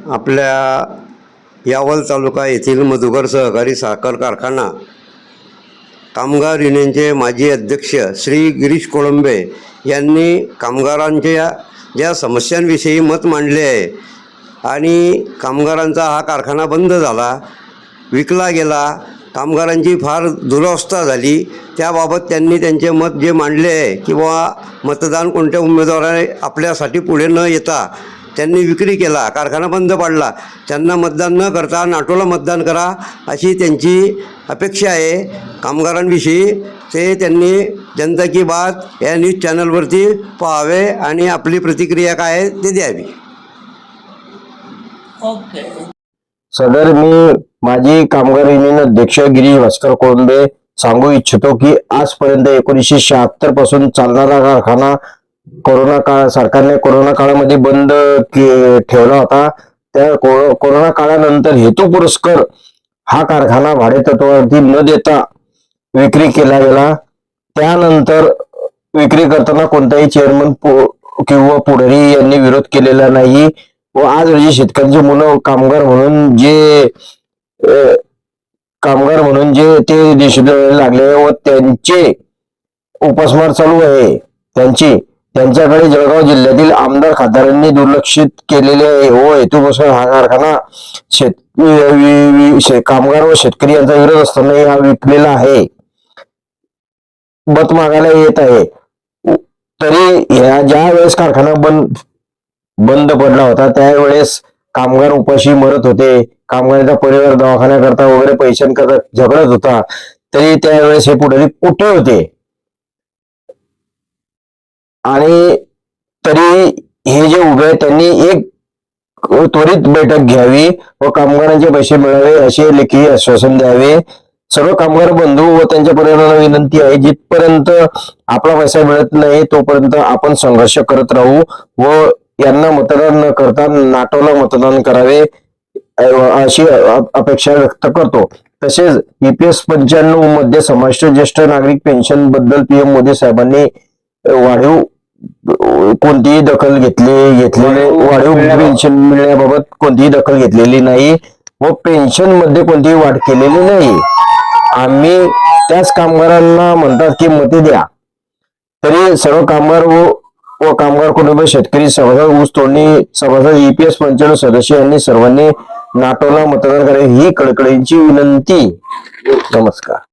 आपल्या यावल तालुका येथील मधुकर सहकारी साखर कारखाना कामगार युनियनचे माजी अध्यक्ष श्री गिरीश कोळंबे यांनी कामगारांच्या ज्या समस्यांविषयी मत मांडले आहे आणि कामगारांचा हा कारखाना बंद झाला, विकला गेला, कामगारांची फार दुरवस्था झाली, त्याबाबत त्यांनी त्यांचे मत जे मांडले आहे किंवा मतदान कोणत्या उमेदवाराने आपल्यासाठी पुढे न येता त्यांनी विक्री केला, कारखाना बंद पाडला, त्यांना मतदान न करता नाटोला मतदान करा अशी त्यांची अपेक्षा आहे कामगारांविषयी। ते त्यांनी जनता की बात या न्यूज चॅनलवरती पाहावे आणि आपली प्रतिक्रिया काय आहे ते द्यावी। ओके। सदर मी माजी कामगार युनियन अध्यक्ष गिरीश भास्कर कोळंबे सांगू इच्छितो की आजपर्यंत 1976 पासून चालणारा कारखाना सरकारने कोरोना काळामध्ये बंद ठेवला होता। त्या कोरोना काळानंतर हेतू पुरस्कर हा कारखाना भाडेतत्वावरती न देता विक्री केला गेला। त्यानंतर विक्री करताना कोणताही चेअरमन किंवा पुढारी यांनी विरोध केलेला नाही व आज रोजी शेतकऱ्यांची मुलं कामगार म्हणून जे ते देशद्रोही लागले व त्यांचे उपासमार चालू आहे। त्यांच्याकडे जळगाव जिल्ह्यातील आमदार खासदारांनी दुर्लक्षित केलेले आहे व हेतूपुरस्सर हा कारखाना कामगार व शेतकरी यांचा विरोध असतानाही हा विकलेला आहे, मत मागायला येत आहे। तरी ज्या वेळेस कारखाना बंद पडला होता त्यावेळेस कामगार उपाशी मरत होते, कामगारांचा परिवार दवाखान्याकरता वगैरे पैशांकरता झगडत होता, तरी त्यावेळेस हे पुढारी कुठे होते? आणि तरी हे जे उभे आहेत त्यांनी एक त्वरित बैठक घ्यावी व कामगारांचे पैसे मिळावे असे लेखी आश्वासन द्यावे। सर्व कामगार बंधू व त्यांच्या परिवाराला विनंती आहे, जिथपर्यंत आपला पैसा मिळत नाही तोपर्यंत आपण संघर्ष करत राहू व यांना मतदान न करता नाटोला मतदान करावे अशी अपेक्षा व्यक्त करतो। तसेच EPS 95 मध्ये समाविष्ट ज्येष्ठ नागरिक पेन्शन बद्दल PM मोदी साहेबांनी वाढीव कोणतीही दखल वाढीव पेन्शन मिळण्याबाबत कोणतीही दखल घेतलेली नाही व पेन्शन मध्ये कोणतीही वाढ केलेली नाही। आम्ही त्याच कामगारांना म्हणतात की मते द्या, तरी सर्व कामगार व कामगार कुटुंब शेतकरी सभासद ऊस तोडणी सभासद EPS 95 सदस्य यांनी सर्वांनी नाटोला मतदान करावे ही कळकळीची विनंती। नमस्कार।